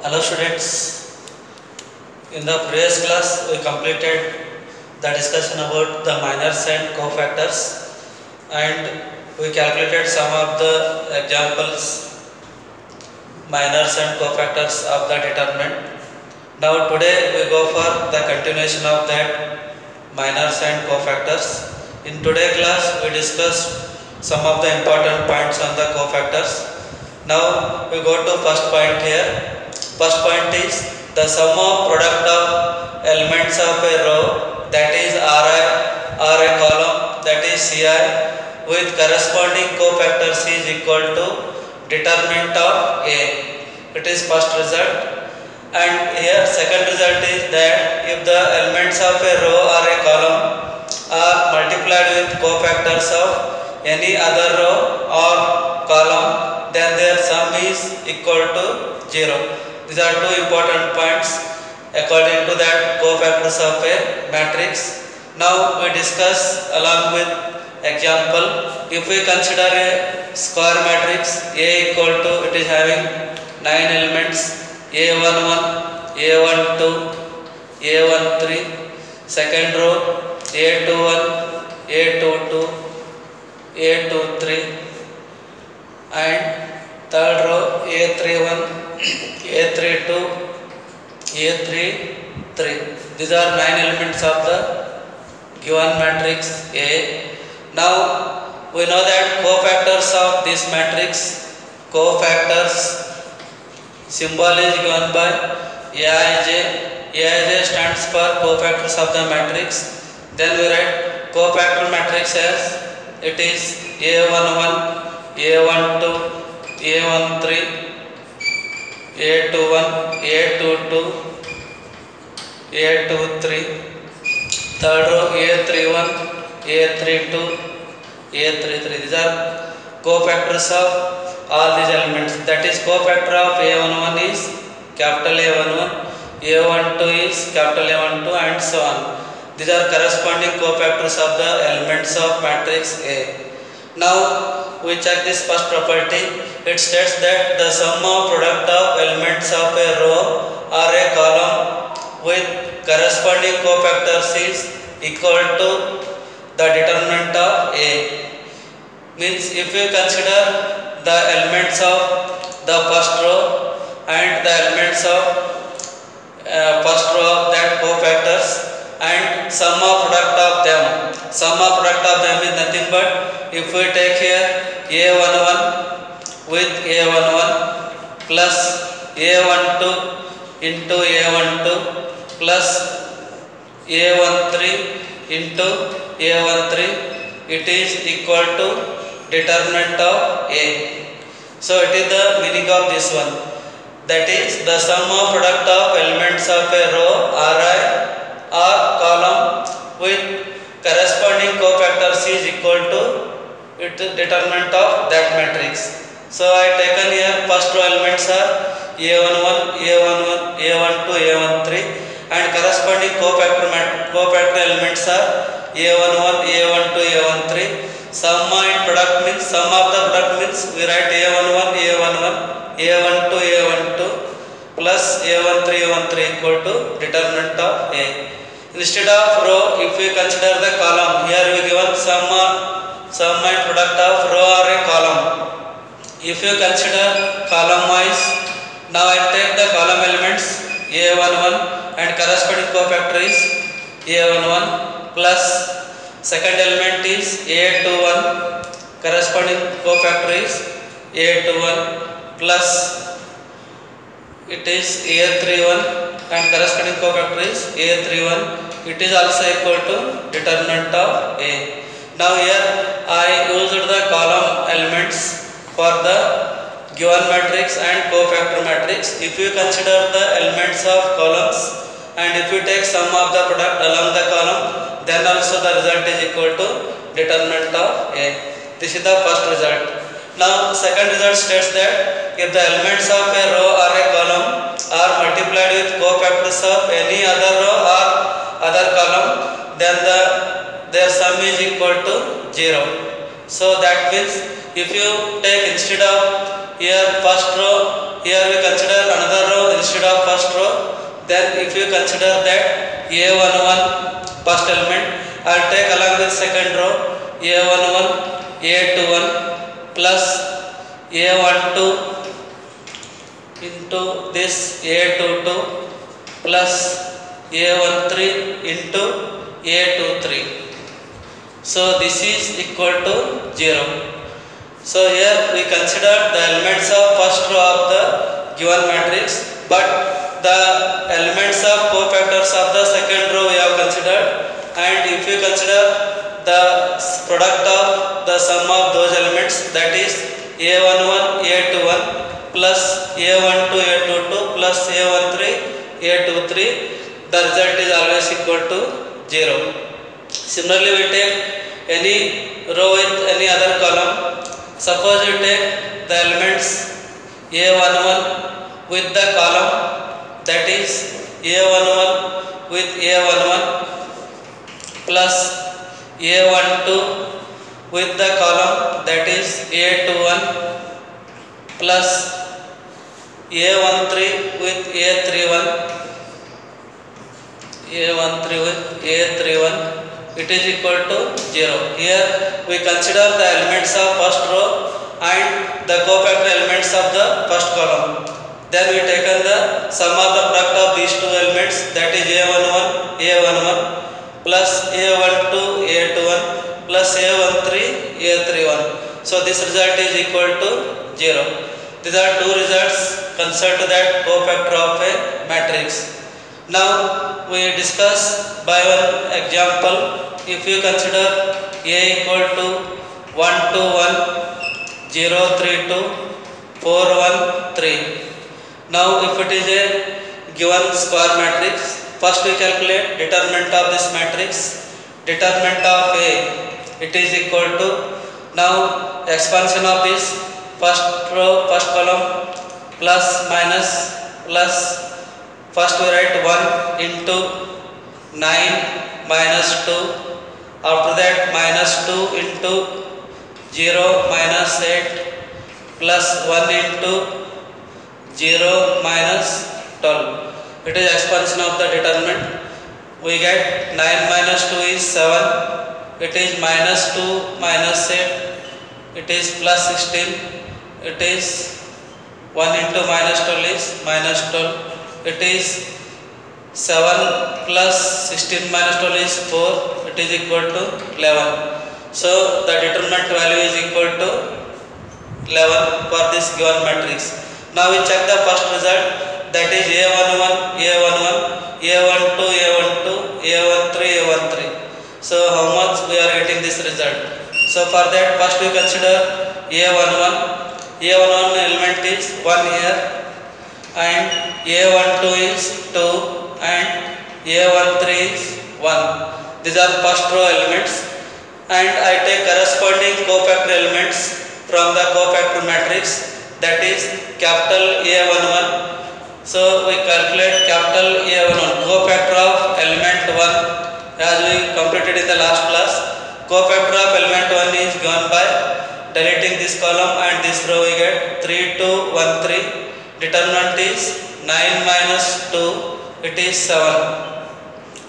Hello students, in the previous class we completed the discussion about the minors and cofactors and we calculated some of the examples minors and cofactors of the determinant. Now today we go for the continuation of that minors and cofactors. In today's class we discussed some of the important points on the cofactors. Now we go to first point here. First point is the sum of product of elements of a row, that is Ri, or a column, that is Ci, with corresponding cofactors is equal to determinant of A. It is first result. And here second result is that if the elements of a row or a column are multiplied with cofactors of any other row or column, then their sum is equal to 0. These are two important points according to that cofactors of a matrix. Now we discuss along with example. If we consider a square matrix, A equal to, it is having 9 elements, A11, A12, A13, second row A21, A22, A23 and third row A31, A32, A33. These are 9 elements of the given matrix A. Now we know that cofactors of this matrix, cofactors symbol is given by Aij. Aij stands for cofactors of the matrix. Then we write cofactor matrix as it is A11, A12, A13, A21, A22, A23, third row A31, A32, A33. These are cofactors of all these elements. That is cofactor of A11 is capital A11, A12 is capital A12 and so on. These are corresponding cofactors of the elements of matrix A. Now we check this first property. It states that the sum of product of elements of a row or a column with corresponding cofactors is equal to the determinant of A. Means if you consider the elements of the first row and the elements of first row of that cofactors and sum of product of them. Sum of product of them is nothing but if we take here A11 with A11 plus A12 into A12 plus A13 into A13, it is equal to determinant of A. So it is the meaning of this one. That is the sum of product of elements of a row Ri or column with corresponding cofactors is equal to determinant of that matrix. So I taken here first row elements are A11, A11, A12, A13 and corresponding cofactor elements are A11, A12, A13. Sum and product means sum of the product means we write A11, A11, A12, A12 plus A13, A13 equal to determinant of A. Instead of row, if we consider the column, here we given sum and product of row or a column. If you consider column wise, now I take the column elements A11 and corresponding cofactor is A11 plus second element is A21, corresponding cofactor is A21 plus it is A31 and corresponding cofactor is A31. It is also equal to determinant of A. Now here I used the column elements for the given matrix and cofactor matrix. If you consider the elements of columns and if you take sum of the product along the column, then also the result is equal to determinant of A. This is the first result. Now second result states that if the elements of a row or a column are multiplied with cofactors of any other row or other column, then their sum is equal to 0. So that means if you take instead of here first row, here we consider another row instead Then if you consider that A11 first element, I will take along with second row A11, A21 plus A12 into this A22 plus A13 into A23. So this is equal to 0. So here we consider the elements of first row of the given matrix, but the elements of cofactors of the second row we have considered, and if you consider the product of the sum of those elements, that is A11 A21 plus A12 A22 plus A13 A23, the result is always equal to 0. Similarly, we take any row with any other column. Suppose you take the elements A11 with the column, that is A11 with A11 plus A12 with the column, that is A21 plus A13 with A31, it is equal to 0. Here we consider the elements of first row and the cofactor elements of the first column. Then we taken the sum of the product of these two elements, that is A11 plus A12 A21 plus A13 A31. So this result is equal to 0. These are two results concerned to that cofactor of a matrix. Now we discuss by one example. If you consider A equal to 1 2 1 0 3 2 4 1 3. Now if it is a given square matrix, first we calculate determinant of this matrix. Determinant of A, it is equal to, now expansion of this first row, first column, plus minus plus, first we write 1 into 9 minus 2, after that minus 2 into 0 minus 8 plus 1 into 0 minus 12. It is expansion of the determinant. We get 9 minus 2 is 7, it is minus 2 minus 8, it is plus 16, it is 1 into minus 12 is minus 12, it is 7 plus 16 minus 12 is 4, it is equal to 11. So the determinant value is equal to 11 for this given matrix. Now we check the first result, that is A11 A11 A12 A12 A13 A13. So how much we are getting this result? So for that, first we consider A11. A11 element is 1 here, and A12 is 2, and A13 is 1. These are first row elements, and I take corresponding cofactor elements from the cofactor matrix, that is capital A11. So we calculate capital A11, cofactor of element 1, as we completed in the last class. Cofactor of element 1 is given by deleting this column and this row, we get 3 2 1 3. Determinant is 9 minus 2, it is 7.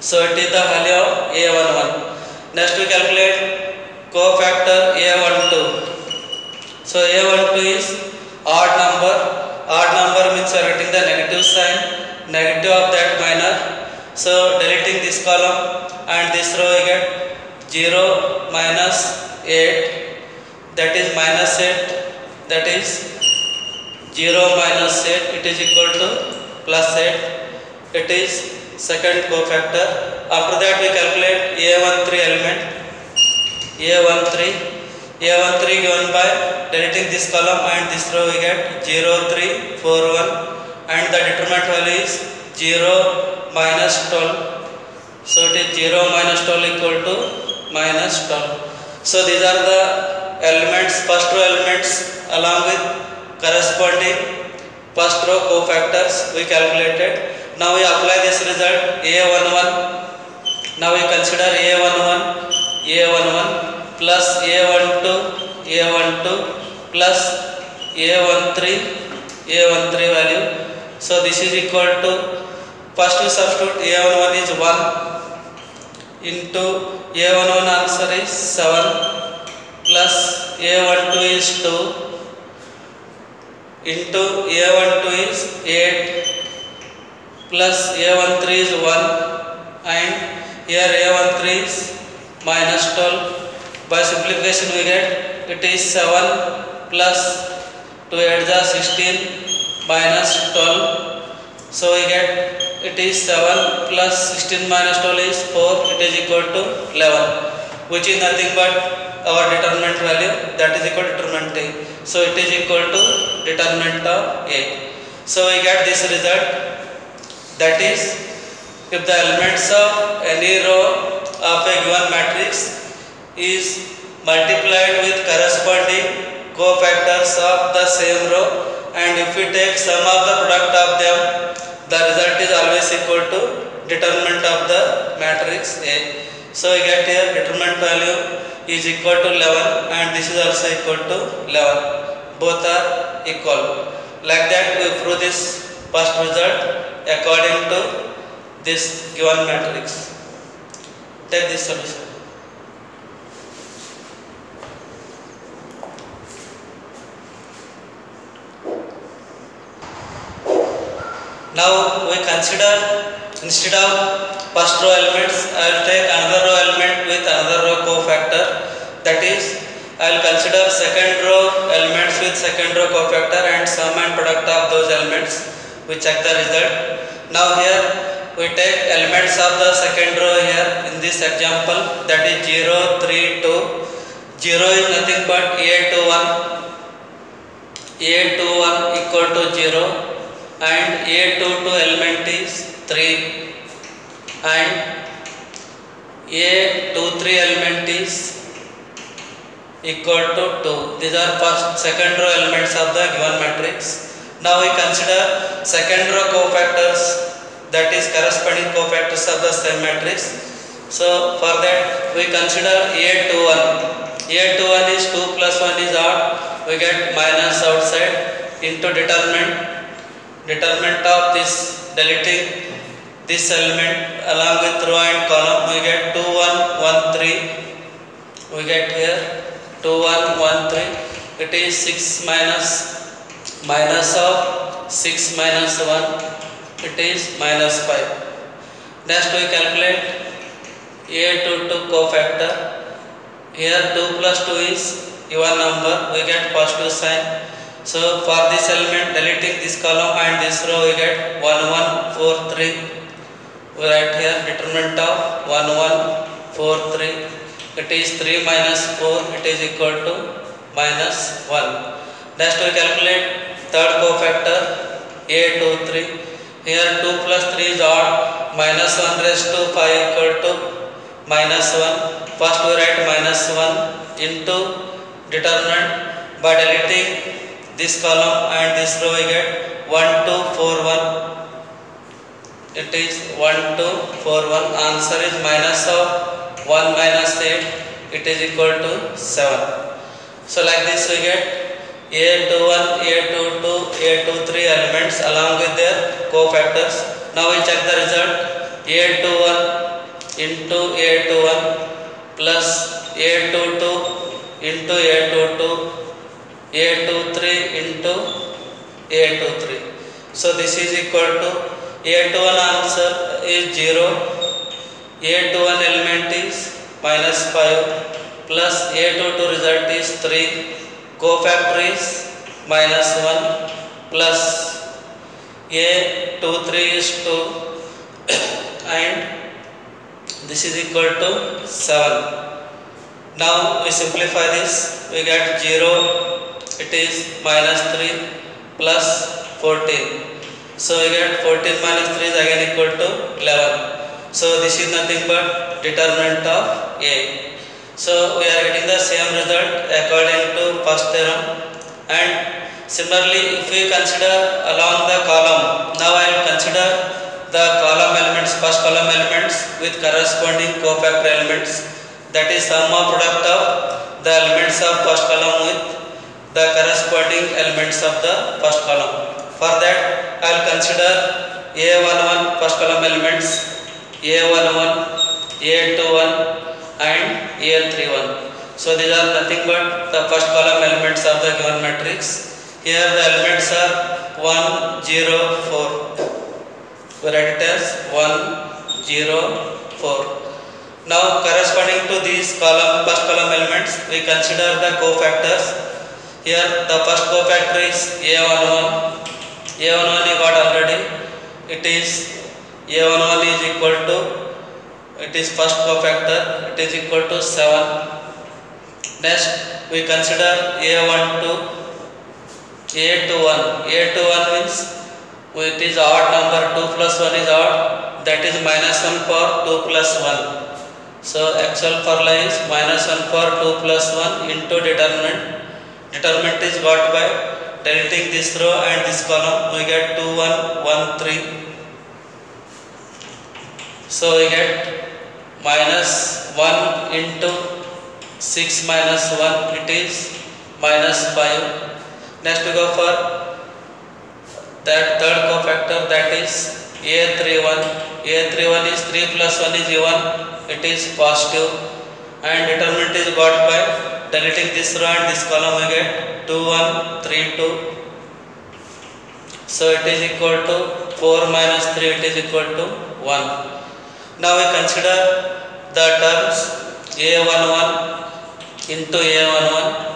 So it is the value of A11. Next we calculate cofactor A12. So A12 is odd number. Odd number means we are getting the negative sign, negative of that minor. So deleting this column and this row, we get 0 minus 8, that is minus 8, that is 0 minus 8, it is equal to plus 8. It is second cofactor. After that we calculate A13 element. A13 given by deleting this column and this row, we get 0 3 4 1, and the determinant value is 0 minus 12. So it is 0 minus 12 equal to minus 12. So these are the elements, first row elements along with corresponding first row cofactors we calculated. Now we apply this result A11. Now we consider A11 plus A12 plus A13 value. So this is equal to First we substitute A11 is 1 into A11 answer is 7 plus A12 is 2 into A12 is 8 plus A13 is 1 and here A13 is minus 12. By simplification we get it is 7 plus 2 8 is 16 minus 12. So we get it is 7 plus 16 minus 12 is 4. It is equal to 11, which is nothing but our determinant value, that is equal to determinant A. So it is equal to determinant of A. So we get this result, that is if the elements of any row of a given matrix is multiplied with corresponding cofactors of the same row, and if we take sum of the product of them, the result is always equal to determinant of the matrix A. So we get here determinant value is equal to 11 and this is also equal to 11. Both are equal. Like that we prove this first result according to this given matrix. Take this solution. Now we consider, instead of first row elements, I will take another row element with another row cofactor. That is, I will consider second row elements with second row cofactor and sum and product of those elements. We check the result. Now here we take elements of the second row here in this example, that is 0, 3, 2. 0 is nothing but A21. A21 equal to 0. And A22 element is 3 and A23 element is equal to 2. These are first, second row elements of the given matrix. Now we consider second row cofactors, that is corresponding cofactors of the same matrix. So for that we consider A21. A21 is 2 plus 1 is odd, we get minus outside into determinant of this, deleting this element along with row and column, we get 2 1 1 3. We get here 2 1 1 3. It is 6 minus of 6 minus 1. It is minus 5. Next we calculate A22 cofactor. Here 2 plus 2 is even number, we get positive sign. So for this element, deleting this column and this row, we get 1 1 4 3. We write here determinant of 1 1 4 3. It is 3 minus 4. It is equal to minus 1. Next we calculate third cofactor A23. Here 2 plus 3 is odd. Minus 1 raised to 5 equal to minus 1. First we write minus 1 into determinant. By deleting this column and this row, we get 1 2 4 1. It is 1 2 4 1. Answer is minus of 1 minus 8. It is equal to 7. So like this we get A21, A22, A23 elements along with their cofactors. Now we check the result. A21 into A21 plus A22 into A22, A23 into A23. So this is equal to A21 answer is 0, A21 element is minus 5 plus A22 result is 3, cofactor is minus 1 plus A23 is 2 and this is equal to 7. Now we simplify this, we get 0, it is minus 3 plus 14. So we get 14 minus 3 is again equal to 11. So this is nothing but determinant of A. So we are getting the same result according to first theorem. And similarly, if we consider along the column, now I will consider the column elements, first column elements with corresponding cofactor elements. That is sum of product of the elements of first column with the corresponding elements of the first column. For that I will consider A11 first column elements A11, A21 and A31. So these are nothing but the first column elements of the given matrix. Here the elements are 1, 0, 4. We write it as 1, 0, 4. Now corresponding to these first column elements, we consider the cofactors. Here the first cofactor is A11. A11 you got already. It is A11 is equal to, it is first cofactor, it is equal to 7. Next we consider A12, A21. A21 means it is odd number, 2 plus 1 is odd, that is minus 1 for 2 plus 1. So actual formula is minus 1 for 2 plus 1 into determinant. Determinant is got by deleting this row and this column. We get 2, 1, 1, 3. So we get minus 1 into 6 minus 1, it is minus 5. Next we go for that third cofactor, that is A31. A31 is 3 plus 1 is even. It is positive, and determinant is got by deleting this row and this column. We get 2, 1, 3, 2. So it is equal to 4 minus 3, it is equal to 1. Now we consider the terms A11 into A11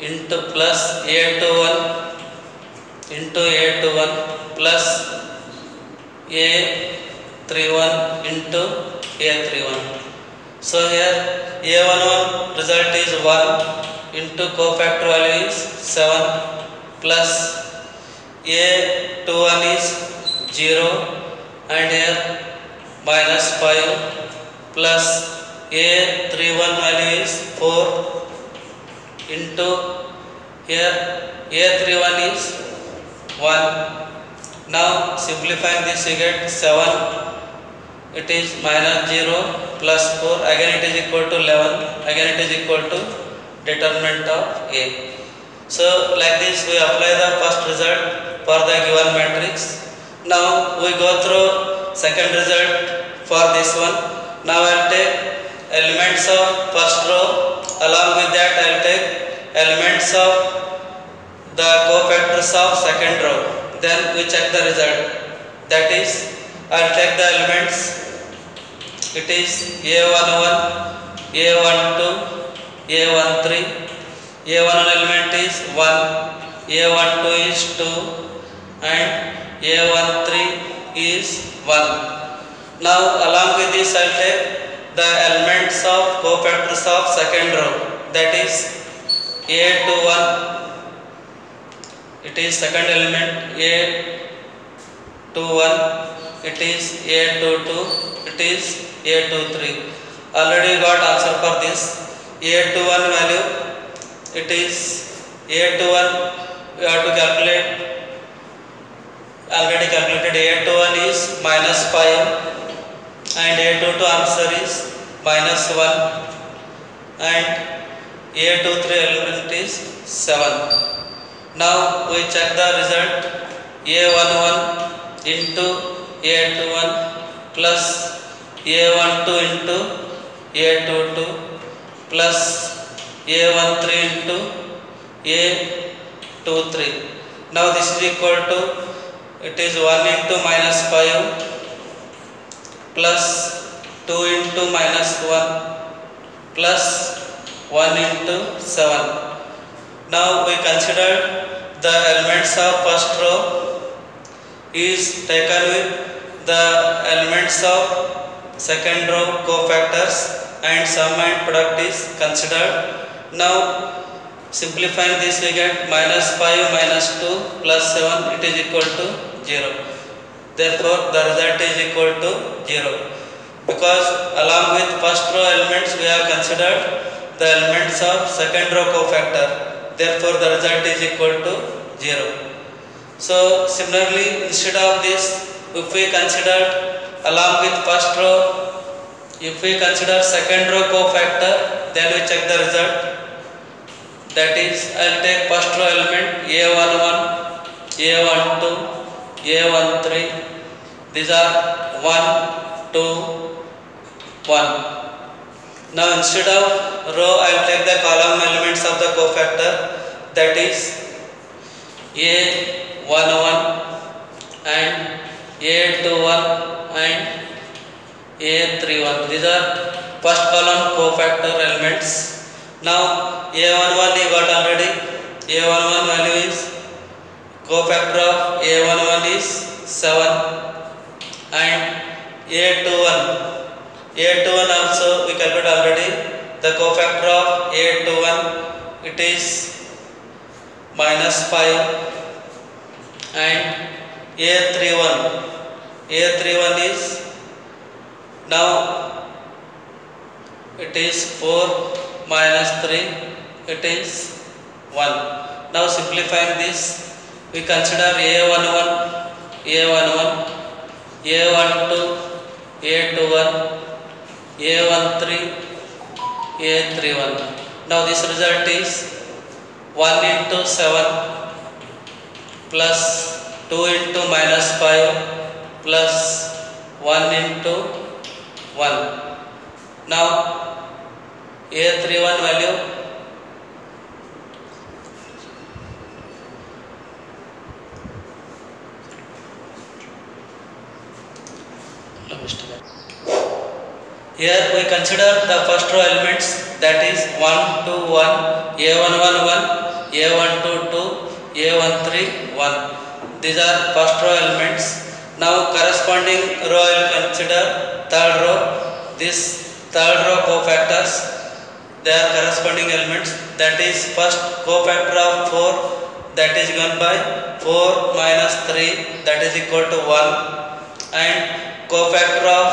into plus A21 into A21 plus A31 into A31. So here A11 result is 1 into cofactor value is 7 plus A21 is 0 and here minus 5 plus A31 value is 4 into here A31 is 1. Now simplifying this we get 7. It is minus 0 plus 4, again it is equal to 11, again it is equal to determinant of A. So like this we apply the first result for the given matrix. Now we go through second result for this one. Now I will take elements of first row, along with that I will take elements of the cofactors of second row. Then we check the result. That is, I will take the elements. It is A11, A12, A13. A11 element is 1, A12 is 2 and A13 is 1. Now along with this I will take the elements of cofactors of second row. That is A21. It is second element A21. It is A22, it is A23. Already got answer for this. A21 value, it is A21, we have to calculate, already calculated. A21 is minus 5 and A22 answer is minus 1 and A23 element is 7. Now we check the result. A11 into A21 plus A12 into A22 plus A13 into A23. Now this is equal to, it is 1 into minus 5 plus 2 into minus 1 plus 1 into 7. Now we consider the elements of first row is taken with the elements of second row cofactors and sum and product is considered. Now simplifying this we get minus 5 minus 2 plus 7, it is equal to 0. Therefore the result is equal to 0. Because along with first row elements we have considered the elements of second row cofactor. Therefore the result is equal to 0. So similarly, instead of this, if we consider along with first row, if we consider second row cofactor, then we check the result. That is, I will take first row element A11, A12, A13, These are 1, 2, 1. Now instead of row, I will take the column elements of the cofactor, that is A11 and A21 and A31. These are first column cofactor elements. Now A11 you got already. A11 value is cofactor of A11 is 7 and A21 also we calculate already. The cofactor of A21 it is -5 and A31 is now it is 4 minus 3, it is 1. Now simplifying this, we consider A11, A12, A21, A13, A31. Now this result is 1 into 7 plus 2 into -5 plus 1 into 1. Now A31 value here we consider the first row elements, that is 1, 2, 1, A11 1, A12 2, A13 1. These are first row elements. Now corresponding row I will consider third row. This third row cofactors, they are corresponding elements, that is first cofactor of 4, that is given by 4 minus 3, that is equal to 1, and cofactor of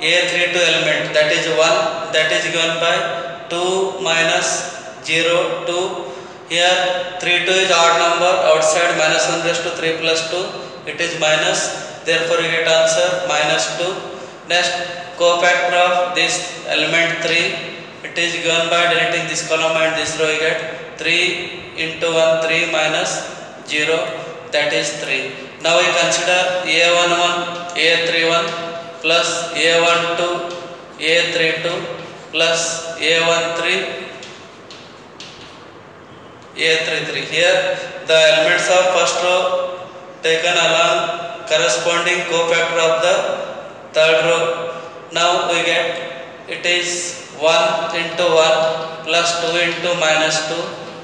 A32 element, that is 1, that is given by 2 minus 0 2. Here 3 2 is odd number, outside -1 raised to 3 plus 2, it is minus, therefore you get answer -2. Next cofactor of this element 3, it is given by deleting this column and this row, you get 3 into 1, 3 minus 0, that is 3. Now we consider A11, A31 plus A12, A32 plus A13, A33. Here the elements of first row taken along corresponding cofactor of the third row. Now we get it is 1 into 1 plus 2 into -2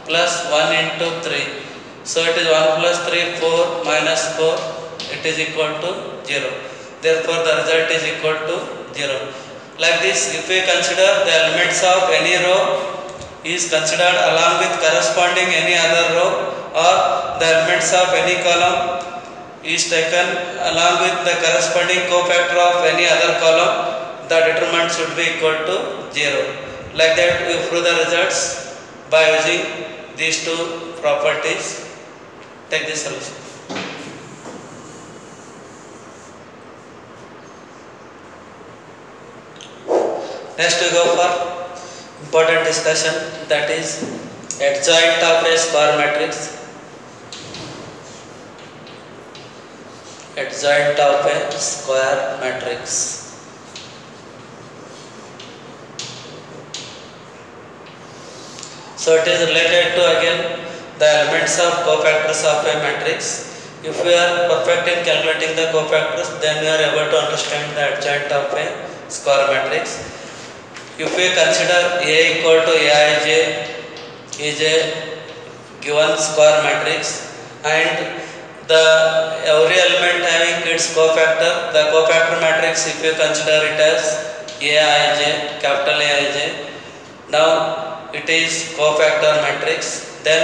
plus 1 into 3. So it is 1 plus 3, 4 minus 4, it is equal to 0. Therefore the result is equal to 0. Like this, if we consider the elements of any row is considered along with corresponding any other row, or the elements of any column is taken along with the corresponding cofactor of any other column, the determinant should be equal to 0. Like that we prove the results by using these two properties. Take this solution. Next we go for important discussion, that is adjoint of a square matrix. Adjoint of a square matrix. So it is related to again the elements of cofactors of a matrix. If we are perfect in calculating the cofactors, then we are able to understand the adjoint of a square matrix. If we consider A equal to Aij is a given square matrix, and the every element having its cofactor, the cofactor matrix, if you consider it as Aij, capital Aij, now it is cofactor matrix, then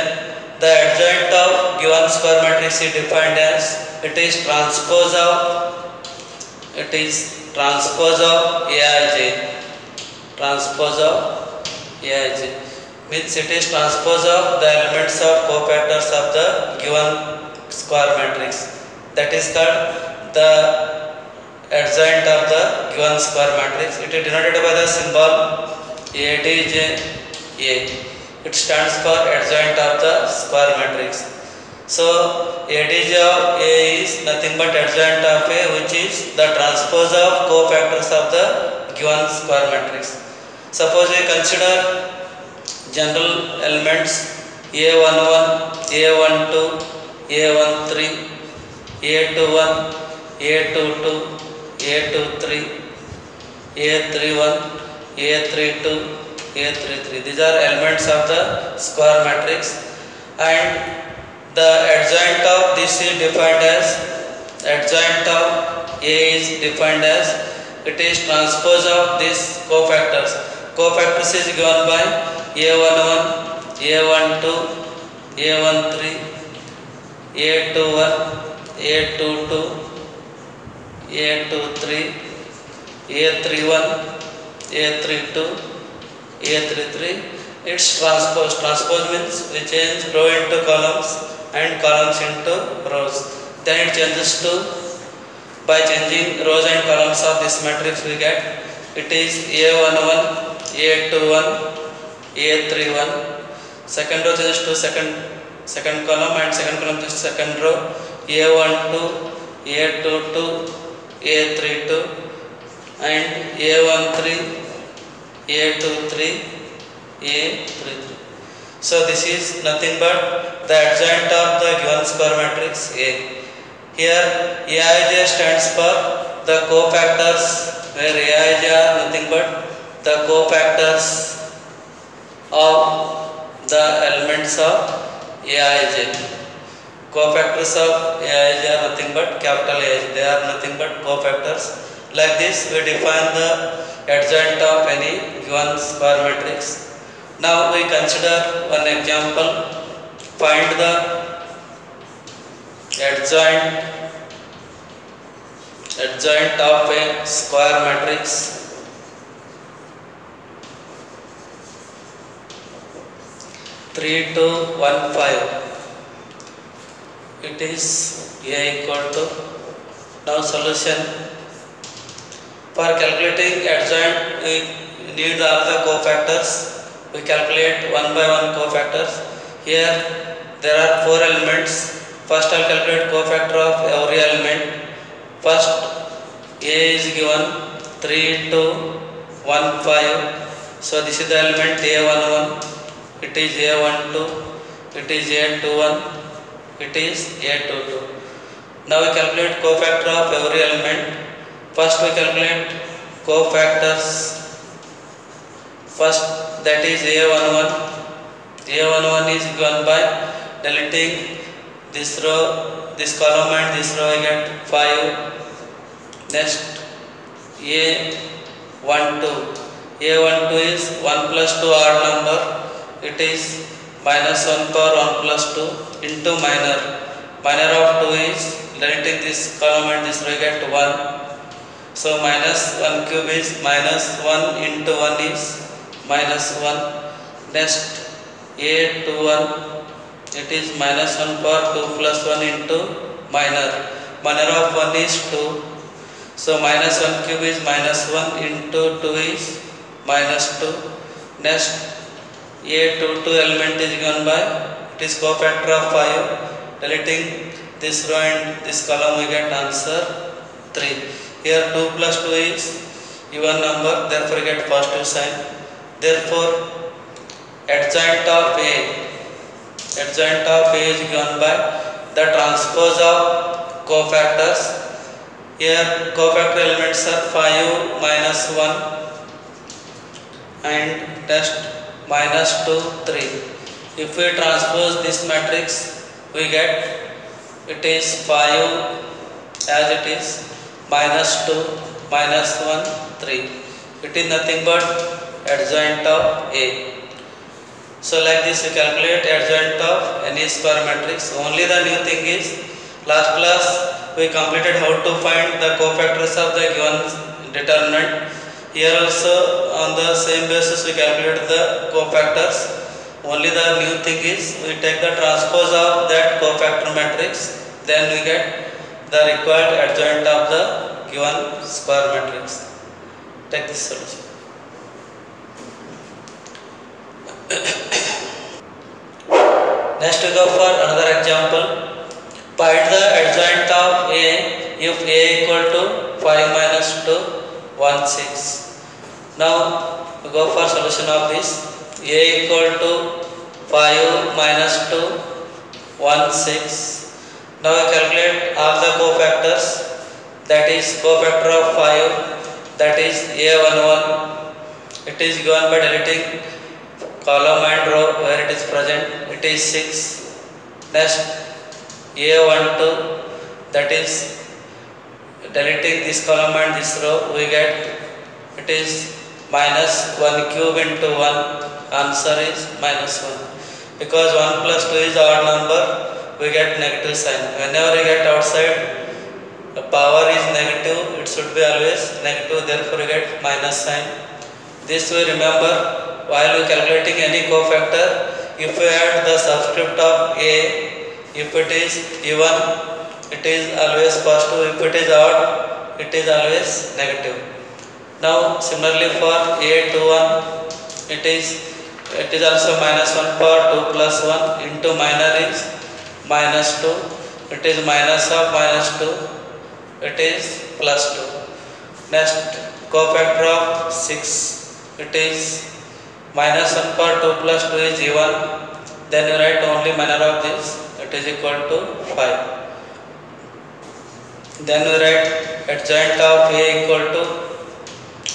the adjoint of given square matrix is defined as it is transpose of Aij. Transpose of Aij means it is transpose of the elements of cofactors of the given square matrix. That is called the adjoint of the given square matrix. It is denoted by the symbol ADJ. It stands for adjoint of the square matrix. So ADJ of A is nothing but adjoint of A, which is the transpose of cofactors of the given square matrix. Suppose we consider general elements A11, A12, A13, A21, A22, A23, A31, A32, A33. These are elements of the square matrix, and the adjoint of this is defined as adjoint of A is defined as it is transpose of these cofactors. Cofactors is given by A11, A12, A13, A21, A22, A23, A31, A32, A33. Its transpose. Transpose means we change row into columns and columns into rows. Then it changes to, by changing rows and columns of this matrix we get, it is A11, A21, A31. Second row changes to second column, and second column changes to second row, A12, A22, A32, and A13, A23, A33. So this is nothing but the adjoint of the given square matrix A. Here Aij stands for the cofactors, where Aij are nothing but the cofactors of the elements of Aij. Cofactors of Aij are nothing but capital Aij. They are nothing but cofactors. Like this we define the adjoint of any given square matrix. Now we consider one example. Find the adjoint of a square matrix. 3, 2, 1, 5. It is A equal to. Now solution. For calculating adjoint, we need all the cofactors. We calculate one by one cofactors. Here there are 4 elements. First I will calculate cofactor of every element. First A is given 3, 2, 1, 5. So this is the element A11. It is A12. It is A21. It is A22. Now we calculate cofactor of every element. First we calculate cofactors. First, that is A11. A11 is given by deleting this row, this column and this row, I get 5. Next A12. A12 is 1 plus 2 odd number. It is minus 1 power 1 plus 2 into minor. Minor of 2 is deleting this column and this row, I get 1. So minus 1 cube is minus 1 into 1 is minus 1. Next A21, it is minus 1 power 2 plus 1 into minor. Minor of 1 is 2. So minus 1 cube is minus 1 into 2 is minus 2. Next A22 element is given by, it is cofactor of 5. Deleting this row and this column we get answer 3. Here 2 plus 2 is even number, therefore get positive sign. Therefore adjoint of A is given by the transpose of cofactors. Here cofactor elements are 5, minus 1 and next minus 2, 3. If we transpose this matrix, we get it is 5 as it is, minus 2, minus 1, 3. It is nothing but adjoint of A. So like this we calculate adjoint of any square matrix. Only the new thing is, last class we completed how to find the cofactors of the given determinant. Here also on the same basis we calculate the cofactors. Only the new thing is we take the transpose of that cofactor matrix, then we get the required adjoint of the given square matrix. Take this solution. Next we go for another example. Find the adjoint of A if A equal to 5 minus 2, 1, 6. Now we go for solution of this. A equal to 5 minus 2, 1, 6. Now we calculate all the cofactors. That is cofactor of 5, that is A11. It is given by deleting column and row where it is present. It is 6. Next A12, that is deleting this column and this row, we get it is minus 1 cube into 1. Answer is minus 1. Because 1 plus 2 is odd number, we get negative sign. Whenever we get outside, the power is negative, it should be always negative, therefore we get minus sign. This we remember while we calculating any cofactor. If we add the subscript of A, if it is even, it is always positive. If it is odd, it is always negative. Now similarly for A21, it is also minus 1 for 2 plus 1 into minor is minus 2. It is minus of minus 2. It is plus 2. Next cofactor of 6. It is minus 1 for 2 plus 2 is even. Then you write only minor of this. It is equal to 5. Then we write adjoint of A equal to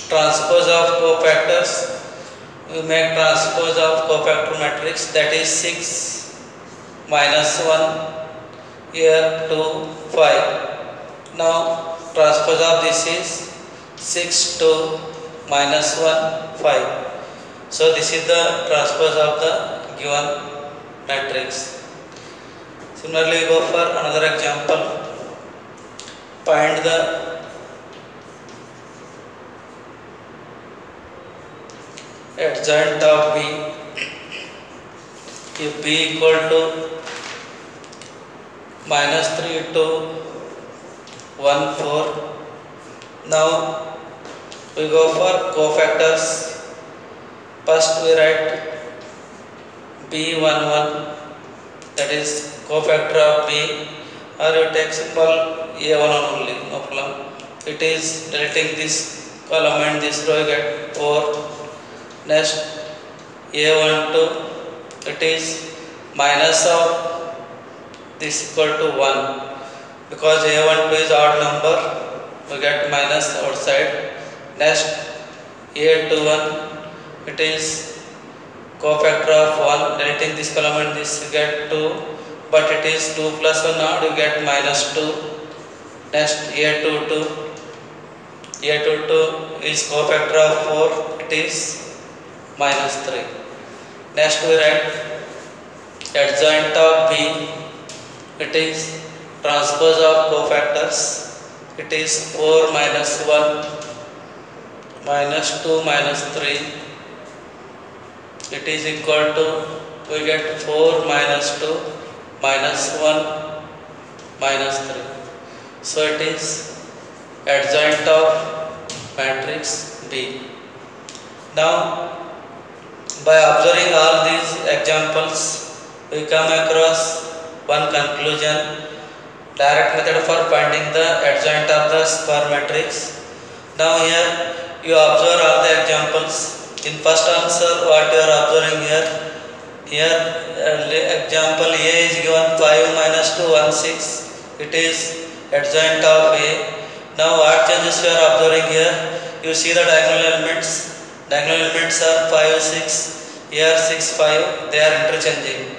transpose of cofactors. We make transpose of cofactor matrix, that is 6 minus 1 here 2 5. Now transpose of this is 6 2 minus 1 5. So this is the transpose of the given matrix. Similarly we go for another example. Find the adjoint of B if B equal to minus 3 to 1 4. Now we go for cofactors. First we write B11, that is cofactor of B, or you take symbol A11 only, no problem. It is deleting this column and this row, you get 4. Next A12, it is minus of this equal to 1. Because A12 is odd number, we get minus outside. Next A21, it is cofactor of 1, deleting this column and this, you get 2, but it is 2 plus 1 odd, you get minus 2. Next A22 is cofactor of 4, it is minus 3. Next we write adjoint of B, it is transpose of cofactors. It is 4 minus 1 minus 2 minus 3. It is equal to, we get 4 minus 2 minus 1 minus 3. So it is adjoint of matrix B. Now by observing all these examples, we come across one conclusion. Direct method for finding the adjoint of the square matrix. Now here you observe all the examples. In first answer, what you are observing here? Here example A is given 5 minus 2 1 6. It is adjoint of A. Now what changes you are observing here? You see the diagonal elements. Diagonal elements are 5 6. Here 6 5. They are interchanging.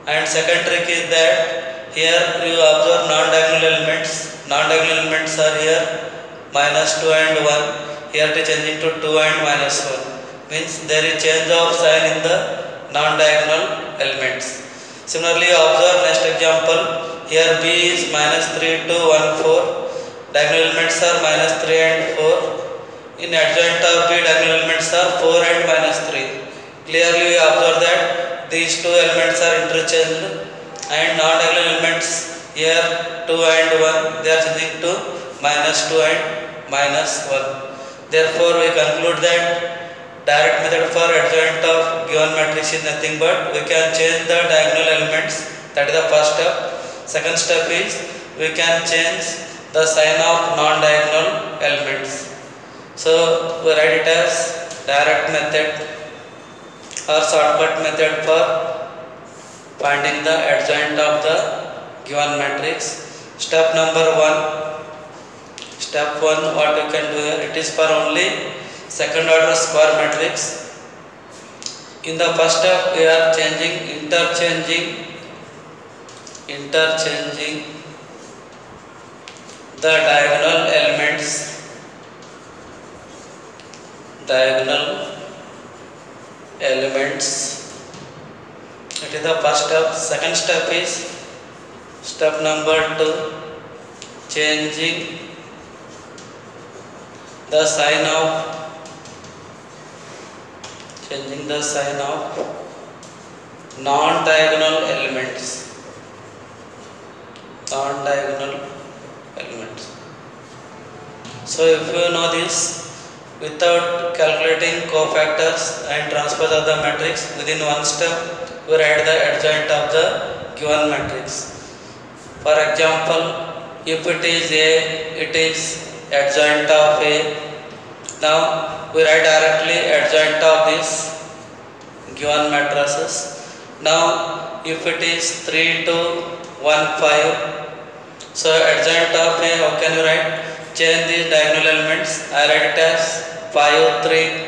And second trick is that here you observe non-diagonal elements. Non-diagonal elements are here minus 2 and 1. Here it is changing to 2 and minus 1. Means there is change of sign in the non-diagonal elements. Similarly, observe next example. Here B is minus 3 to 1 4. Diagonal elements are minus 3 and 4. In adjoint of B, diagonal elements are 4 and minus 3. Clearly we observe that these two elements are interchanged, and non-diagonal elements here 2 and 1, they are changing to minus 2 and minus 1. Therefore we conclude that direct method for adjoint of given matrix is nothing but we can change the diagonal elements. That is the first step. Second step is we can change the sign of non-diagonal elements. So we write it as direct method or shortcut method for finding the adjoint of the given matrix. Step number 1. Step 1, what you can do here, it is for only second order square matrix. In the first step we are interchanging the diagonal elements. It is the first step. Second step is step number 2, changing the sign of non-diagonal elements. So if you know this, without calculating cofactors and transpose of the matrix, within one step we write the adjoint of the given matrix. For example, if it is A, it is adjoint of A. Now we write directly adjoint of this given matrices. Now if it is 3, 2, 1, 5, so adjoint of A, how can you write? Change these diagonal elements. I write it as 5, 3.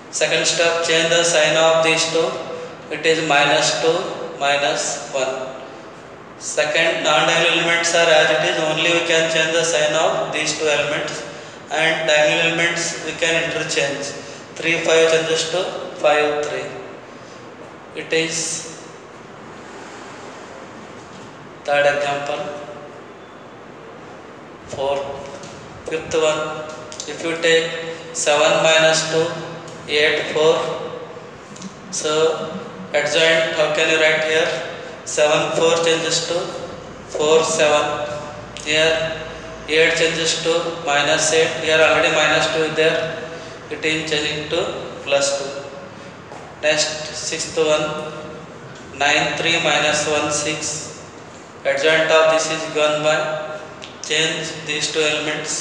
Second step, change the sign of these two. It is -2, -1. Second, non-diagonal elements are as it is, only we can change the sign of these two elements, and diagonal elements we can interchange. 3, 5 changes to 5, 3. It is third example. Fifth one, if you take 7 - 2, 8, 4. So adjoint, how can you write here? 7, 4 changes to 4, 7. Here 8 changes to -8. Here already -2 is there. It is changing to +2. Next, sixth one, 9, 3 - 1, 6. Adjoint of this is given by, change these two elements.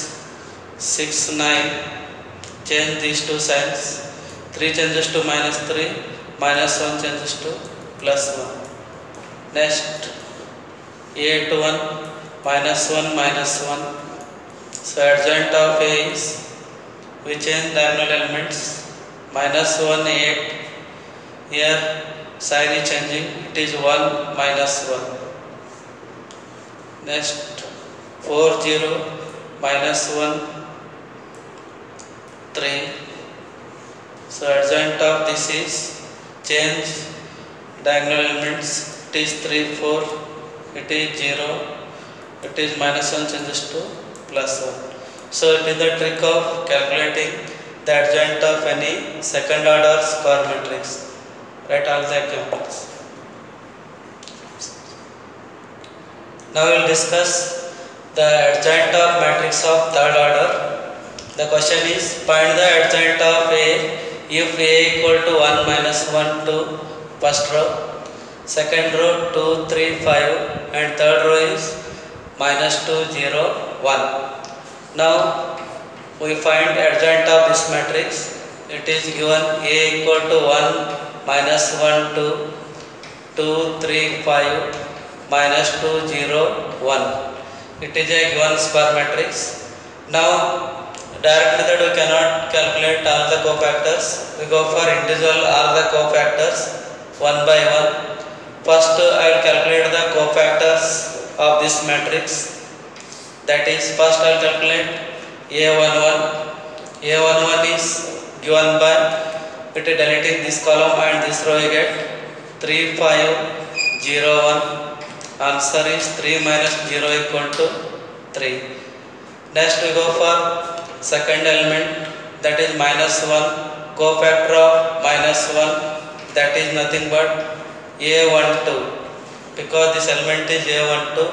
6, 9. Change these two signs. 3 changes to -3. -1 changes to +1. Next, 8, 1, -1, -1. So adjoint of A is, we change diagonal elements. -1, 8. Here sign is changing. It is 1, -1. Next, 4, 0, -1, 3. So adjoint of this is, change diagonal elements. It is 3, 4. It is 0. It is -1 changes to +1. So it is the trick of calculating the adjoint of any second order square matrix. Write all the examples. Now we will discuss the adjoint of matrix of third order. The question is, find the adjoint of A if A equal to 1, -1, 2, first row, second row 2, 3, 5, and third row is -2, 0, 1. Now we find adjoint of this matrix. It is given A equal to 1, -1, 2, 2, 3, 5, -2, 0, 1. It is a given square matrix. Now direct method we cannot calculate all the cofactors. We go for individual all the cofactors one by one. First I will calculate the cofactors of this matrix. That is, first I will calculate A11. A11 is given by, it is deleting this column and this row, you get 3, 5, 0, 1. Answer is 3 - 0 equal to 3. Next we go for second element, that is -1. Cofactor of -1, that is nothing but A12, because this element is A12.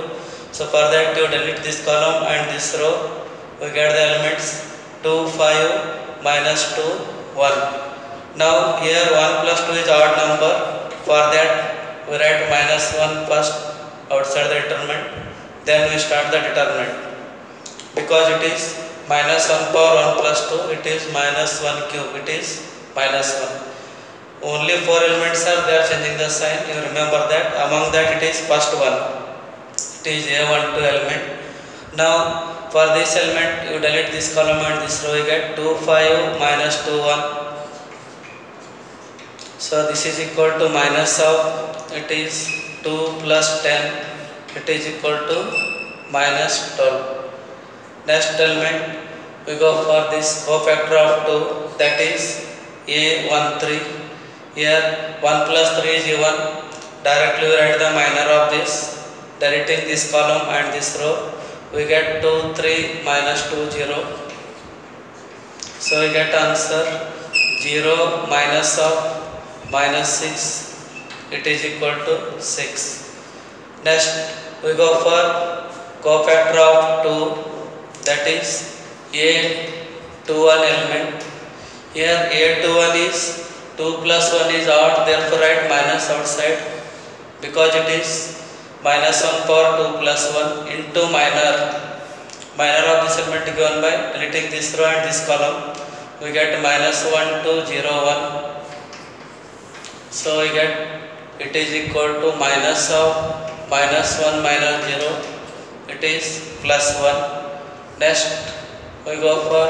So for that you delete this column and this row. We get the elements 2, 5, -2, 1. Now here 1 plus 2 is odd number. For that we write minus 1 first outside the determinant. Then we start the determinant. Because it is minus 1 power 1 plus 2, it is minus 1 cube. It is minus 1. Only 4 elements are there changing the sign. You remember that. Among that it is first one. It is A12 element. Now for this element you delete this column and this row, you get 2 5 minus 2 1. So this is equal to minus of, it is 2 plus 10, it is equal to minus 12. Next element we go for this cofactor of 2, that is A13. Here 1 plus 3 is A1. Directly we write the minor of this, deleting this column and this row, we get 2 3 minus 2 0. So we get answer 0 minus of minus 6, it is equal to 6. Next we go for cofactor of 2, that is A21 element. Here A21 is 2 plus 1 is odd, therefore write minus outside, because it is minus 1 power 2 plus 1 into minor. Minor of this element given by deleting this row and this column, we get minus 1 2 0 1. So we get it is equal to minus of minus 1 minus 0, it is plus 1. Next we go for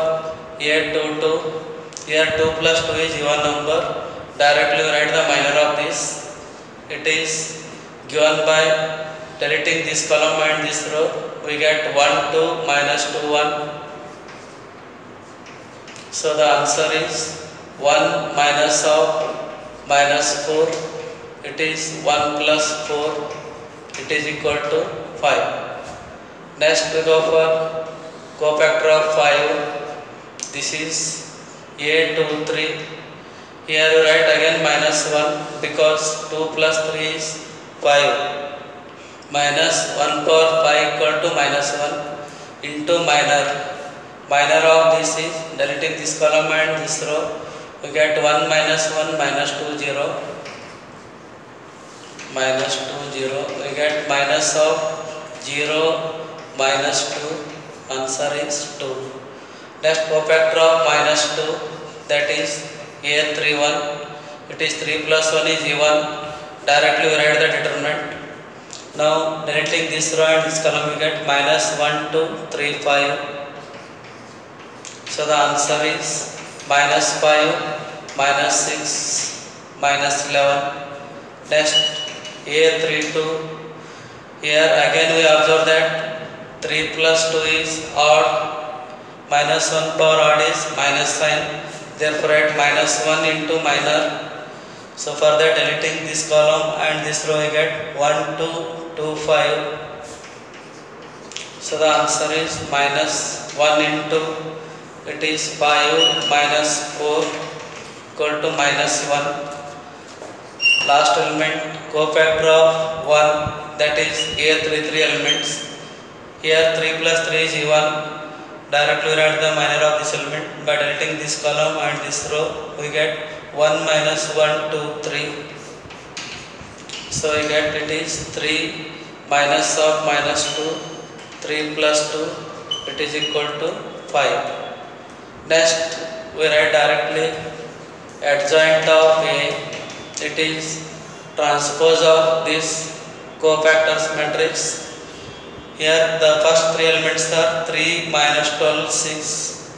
A22. Here 2 plus 2 is even number. Directly we write the minor of this. It is given by deleting this column and this row. We get 1 2 minus 2 1. So the answer is 1 minus of minus 4. It is 1 plus 4. It is equal to 5. Next we go for cofactor of 5. This is A23. Here you write again minus 1, because 2 plus 3 is 5. Minus 1 power 5 equal to minus 1 into minor. Minor of this is deleting this column and this row. We get 1 minus 1 minus 2 0. Minus 2 0. We get minus of 0 minus 2. Answer is 2. Next cofactor of minus 2, that is A31. It is 3 plus 1 is A1. Directly we write the determinant. Now deleting this row and this column, we get minus 1 2 3 5. So the answer is minus 5 minus 6 minus 11. Next A32. Here again we observe that 3 plus 2 is odd. Minus 1 power odd is minus sign. Therefore write minus 1 into minor. So further deleting this column and this row, we get 1 2 2 5. So the answer is minus 1 into, it is 5 minus 4 equal to minus 1. Last element cofactor of 1, that is A33 elements. Here 3 plus 3 is E1. Directly write the minor of this element. By deleting this column and this row, we get 1 minus 1 2 3. So we get it is 3 minus of minus 2, 3 plus 2, it is equal to 5. Next we write directly adjoint of A. It is transpose of this cofactors matrix. Here the first 3 elements are 3 minus 12 6,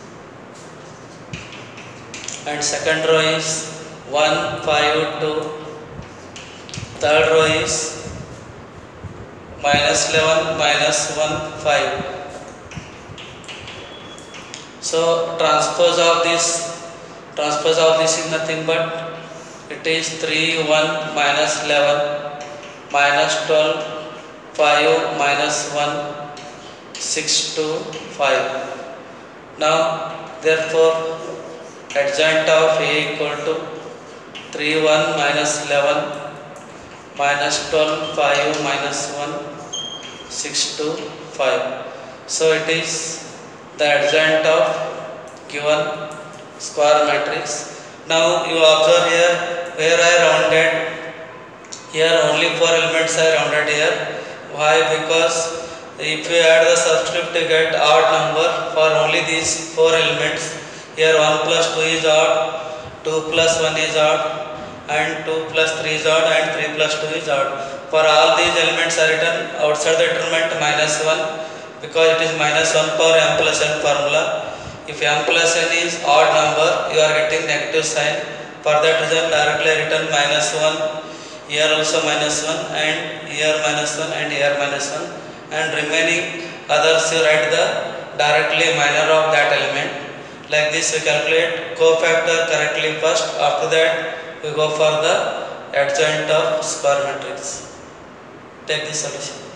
and second row is 1 5 2. Third row is minus 11 minus 1 5. So transpose of this is nothing but it is 3 1 minus 11 minus 12 5 minus 1 6 2 5. Now therefore adjoint of A equal to 3 1 minus 11 minus 12 5 minus 1 6 2 5. So it is the adjoint of given square matrix. Now you observe here where I rounded. Here only 4 elements are rounded here. Why? Because if you add the subscript you get odd number for only these 4 elements. Here 1 plus 2 is odd, 2 plus 1 is odd, and 2 plus 3 is odd, and 3 plus 2 is odd. For all these elements are written outside the determinant -1 because it is -1 for m plus n formula. If m plus n is odd number, you are getting negative sign. For that reason directly written -1, here also -1, and here -1, and here -1, and remaining others you write the directly minor of that element. Like this we calculate cofactor correctly first. After that we go for the adjoint of square matrix. Take the solution.